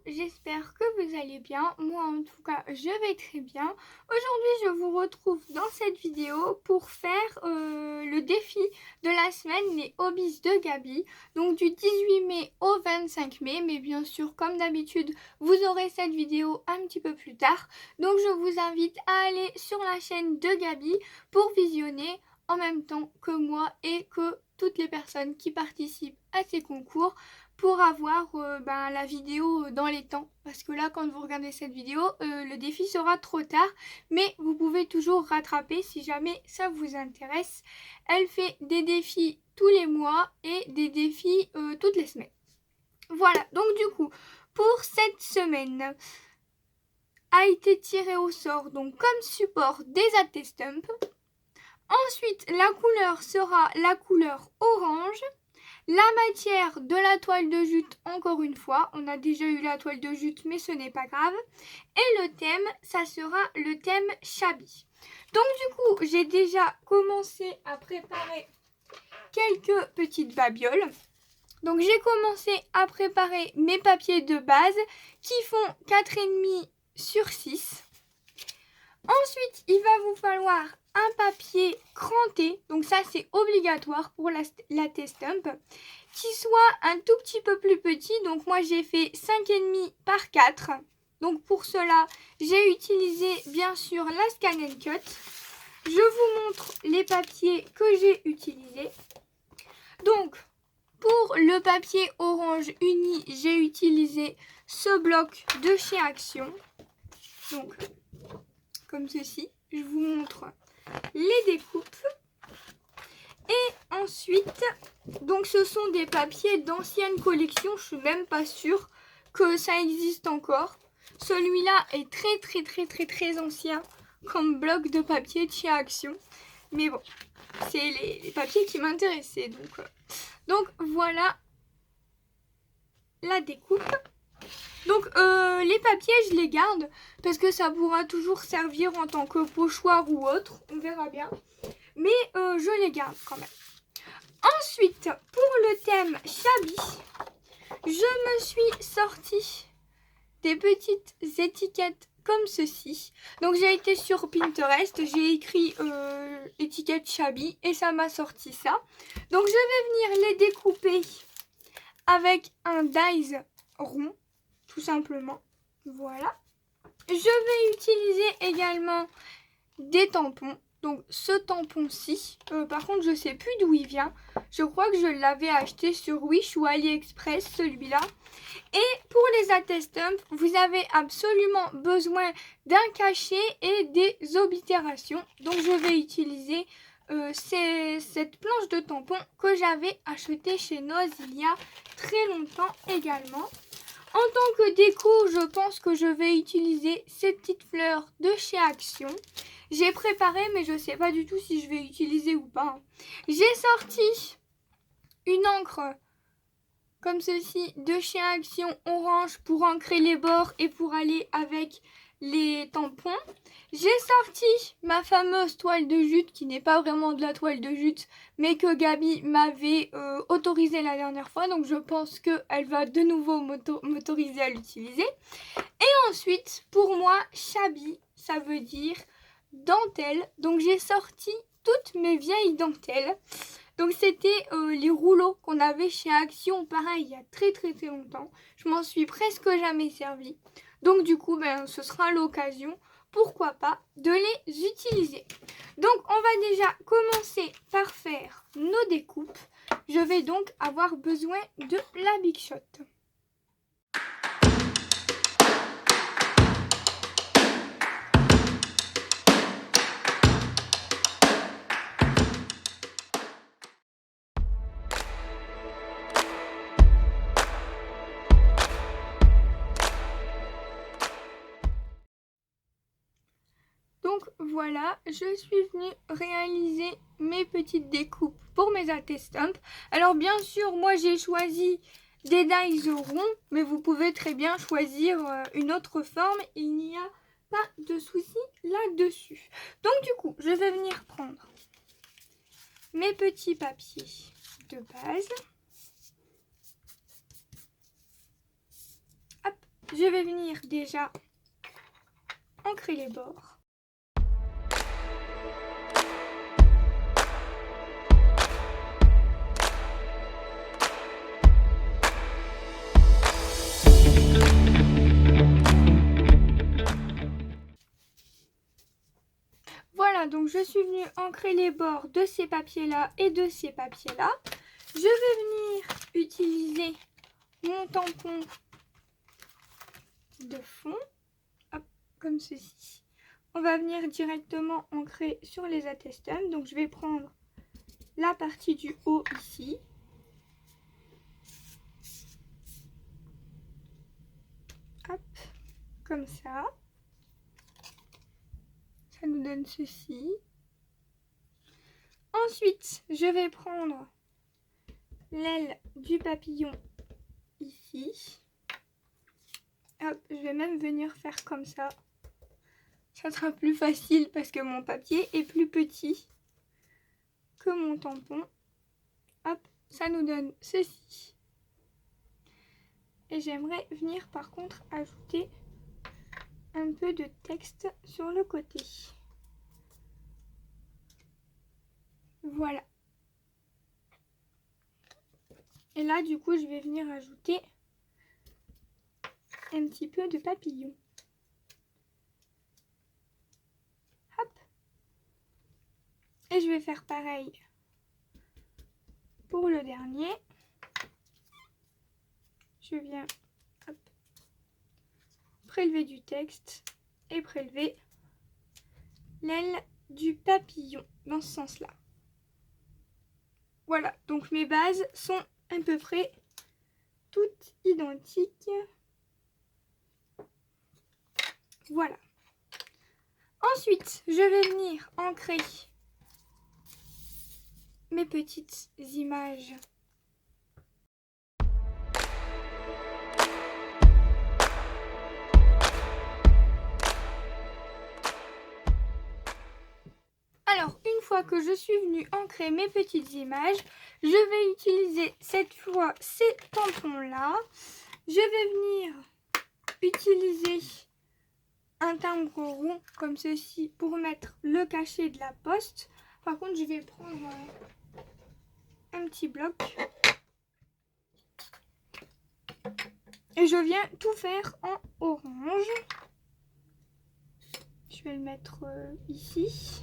j'espère que vous allez bien. Moi en tout cas je vais très bien. Aujourd'hui je vous retrouve dans cette vidéo pour faire le défi de la semaine, les hobbies de Gabi. Donc du 18 mai au 25 mai, mais bien sûr comme d'habitude vous aurez cette vidéo un petit peu plus tard. Donc je vous invite à aller sur la chaîne de Gabi pour visionner en même temps que moi et que toutes les personnes qui participent à ces concours pour avoir la vidéo dans les temps. Parce que là, quand vous regardez cette vidéo, le défi sera trop tard. Mais vous pouvez toujours rattraper si jamais ça vous intéresse. Elle fait des défis tous les mois et des défis toutes les semaines. Voilà, donc du coup, pour cette semaine, a été tiré au sort donc comme support des Attestump. Ensuite, la couleur sera la couleur orange. La matière de la toile de jute, encore une fois, on a déjà eu la toile de jute, mais ce n'est pas grave. Et le thème, ça sera le thème Shabby. Donc du coup, j'ai déjà commencé à préparer quelques petites babioles. Donc j'ai commencé à préparer mes papiers de base qui font 4,5 sur 6. Ensuite, il va vous falloir un papier cranté, donc ça c'est obligatoire pour la Attestump, qui soit un tout petit peu plus petit, donc moi j'ai fait 5,5 par 4. Donc pour cela, j'ai utilisé bien sûr la Scan & Cut. Je vous montre les papiers que j'ai utilisés. Donc pour le papier orange uni, j'ai utilisé ce bloc de chez Action. Donc comme ceci, je vous montre les découpes. Et ensuite, donc ce sont des papiers d'ancienne collection, je suis même pas sûre que ça existe encore. Celui-là est très ancien comme bloc de papier de chez Action. Mais bon, c'est les papiers qui m'intéressaient. Donc voilà la découpe. Donc les papiers je les garde parce que ça pourra toujours servir en tant que pochoir ou autre, on verra bien. Mais je les garde quand même. Ensuite, pour le thème Shabby, je me suis sorti des petites étiquettes comme ceci. Donc j'ai été sur Pinterest, j'ai écrit étiquette Shabby et ça m'a sorti ça. Donc je vais venir les découper avec un dies rond, tout simplement. Voilà. Je vais utiliser également des tampons. Donc ce tampon-ci, par contre je sais plus d'où il vient. Je crois que je l'avais acheté sur Wish ou AliExpress, celui-là. Et pour les Attestump, vous avez absolument besoin d'un cachet et des oblitérations. Donc je vais utiliser cette planche de tampon que j'avais achetée chez Noz il y a très longtemps également. En tant que déco, je pense que je vais utiliser ces petites fleurs de chez Action. J'ai préparé, mais je ne sais pas du tout si je vais utiliser ou pas. J'ai sorti une encre comme ceci de chez Action orange pour ancrer les bords et pour aller avec les tampons. J'ai sorti ma fameuse toile de jute qui n'est pas vraiment de la toile de jute mais que Gabi m'avait autorisé la dernière fois, donc je pense qu'elle va de nouveau m'autoriser à l'utiliser. Et ensuite, pour moi, Shabby, ça veut dire dentelle, donc j'ai sorti toutes mes vieilles dentelles. Donc c'était les rouleaux qu'on avait chez Action, pareil, il y a très longtemps. Je m'en suis presque jamais servi. Donc du coup, ce sera l'occasion, pourquoi pas, de les utiliser. Donc on va déjà commencer par faire nos découpes. Je vais donc avoir besoin de la Big Shot. Donc voilà, je suis venue réaliser mes petites découpes pour mes Attestump. Alors bien sûr, moi j'ai choisi des dies ronds, mais vous pouvez très bien choisir une autre forme. Il n'y a pas de souci là-dessus. Donc du coup, je vais venir prendre mes petits papiers de base. Hop, je je vais venir déjà ancrer les bords. Voilà, donc je suis venue ancrer les bords de ces papiers-là et de ces papiers-là. Je vais venir utiliser mon tampon de fond, hop, comme ceci. On va venir directement ancrer sur les attestums. Donc je vais prendre la partie du haut ici. Hop, comme ça. Ça nous donne ceci. Ensuite, je vais prendre l'aile du papillon ici. Hop, je vais même venir faire comme ça. Ça sera plus facile parce que mon papier est plus petit que mon tampon. Hop, ça nous donne ceci. Et j'aimerais venir par contre ajouter un peu de texte sur le côté. Voilà. Et là, du coup, je vais venir ajouter un petit peu de papillon. Hop. Et je vais faire pareil pour le dernier. Je viens hop, prélever du texte et prélever l'aile du papillon dans ce sens-là. Voilà, donc mes bases sont à peu près toutes identiques. Voilà. Ensuite, je vais venir ancrer mes petites images. Alors, une fois que je suis venue ancrer mes petites images, je vais utiliser cette fois ces tampons-là. Je vais venir utiliser un timbre rond comme ceci pour mettre le cachet de la poste. Par contre, je vais prendre un petit bloc. Et je viens tout faire en orange. Je vais le mettre ici.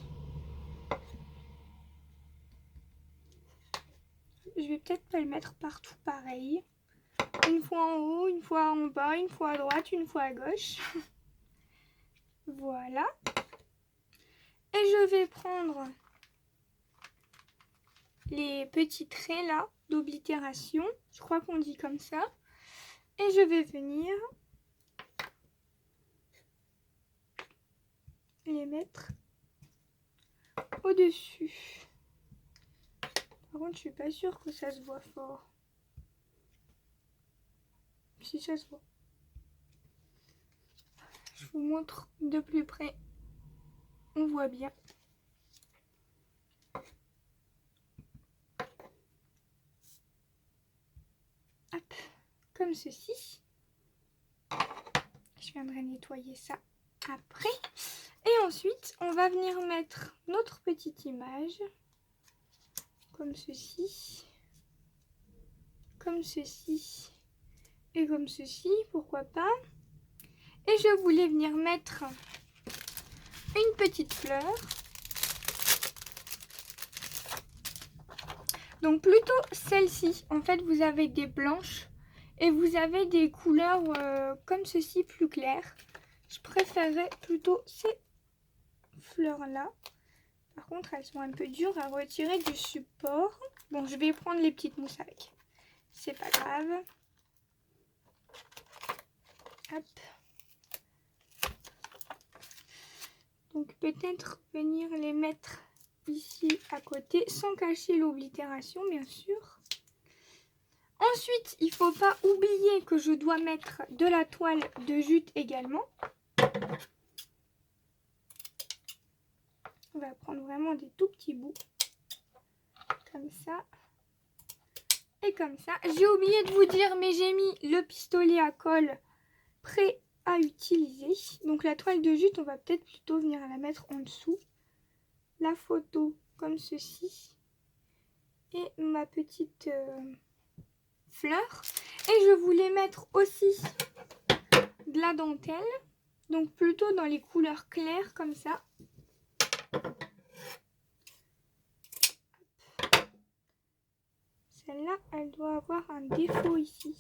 Je vais peut-être pas le mettre partout pareil. Une fois en haut, une fois en bas, une fois à droite, une fois à gauche. Voilà. Et je vais prendre les petits traits là d'oblitération. Je crois qu'on dit comme ça. Et je vais venir les mettre au-dessus. Par contre, je suis pas sûre que ça se voit fort. Si ça se voit. Je vous montre de plus près. On voit bien. Hop, comme ceci. Je viendrai nettoyer ça après. Et ensuite, on va venir mettre notre petite image. Comme ceci. Comme ceci. Et comme ceci, pourquoi pas. Et je voulais venir mettre une petite fleur. Donc plutôt celle-ci. En fait, vous avez des blanches et vous avez des couleurs comme ceci plus claires. Je préférerais plutôt ces fleurs-là. Par contre, elles sont un peu dures à retirer du support. Bon, je vais prendre les petites mousses avec. C'est pas grave. Hop. Donc peut-être venir les mettre ici à côté sans cacher l'oblitération bien sûr. Ensuite, il ne faut pas oublier que je dois mettre de la toile de jute également. On va prendre vraiment des tout petits bouts. Comme ça. Et comme ça. J'ai oublié de vous dire, mais j'ai mis le pistolet à colle prêt à utiliser. Donc la toile de jute, on va peut-être plutôt venir la mettre en dessous. La photo comme ceci. Et ma petite fleur. Et je voulais mettre aussi de la dentelle. Donc plutôt dans les couleurs claires comme ça. Celle-là, elle doit avoir un défaut ici.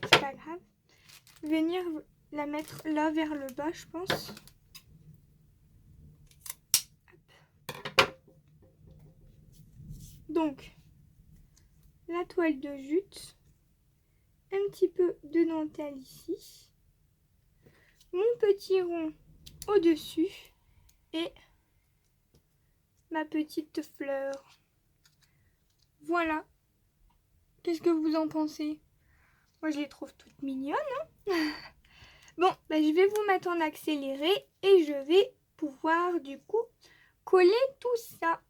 C'est pas grave. Venir la mettre là vers le bas, je pense. Donc, la toile de jute. Un petit peu de dentelle ici. Mon petit rond au-dessus. Et ma petite fleur. Voilà. Qu'est-ce que vous en pensez? Moi, je les trouve toutes mignonnes. Hein. Bon, bah, je vais vous mettre en accéléré et je vais pouvoir du coup coller tout ça.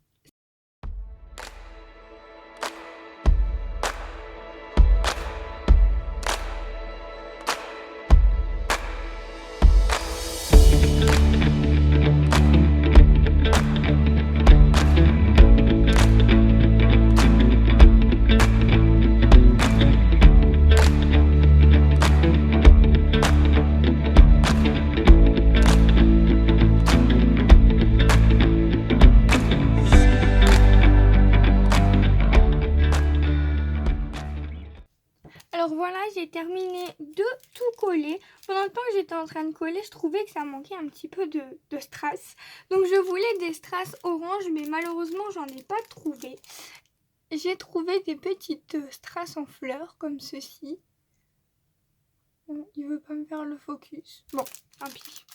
Alors voilà, j'ai terminé de tout coller. Pendant le temps que j'étais en train de coller, je trouvais que ça manquait un petit peu de strass. Donc je voulais des strass orange, mais malheureusement, j'en ai pas trouvé. J'ai trouvé des petites strass en fleurs, comme ceci. Bon, il veut pas me faire le focus. Bon, tant pis.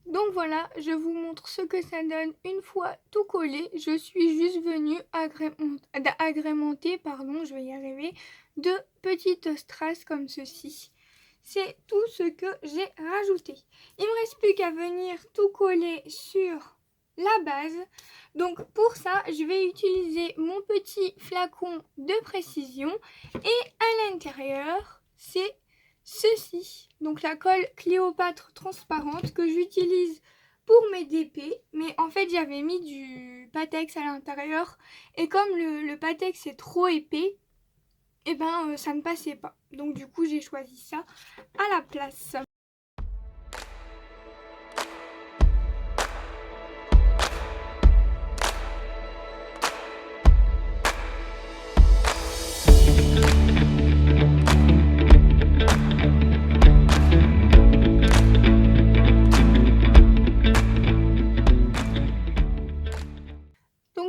Donc voilà, je vous montre ce que ça donne une fois tout collé. Je suis juste venue agrémenter, je vais y arriver, de petites strass comme ceci. C'est tout ce que j'ai rajouté. Il me reste plus qu'à venir tout coller sur la base. Donc pour ça, je vais utiliser mon petit flacon de précision et à l'intérieur, c'est ceci, donc la colle Cléopâtre transparente que j'utilise pour mes DP, mais en fait j'avais mis du Patex à l'intérieur et comme le Patex est trop épais, et ben ça ne passait pas. Donc du coup j'ai choisi ça à la place.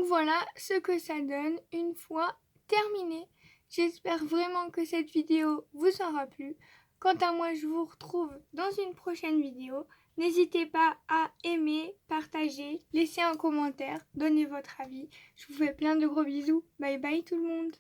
Voilà ce que ça donne une fois terminé. J'espère vraiment que cette vidéo vous aura plu. Quant à moi, je vous retrouve dans une prochaine vidéo. N'hésitez pas à aimer, partager, laisser un commentaire, donner votre avis. Je vous fais plein de gros bisous. Bye bye tout le monde.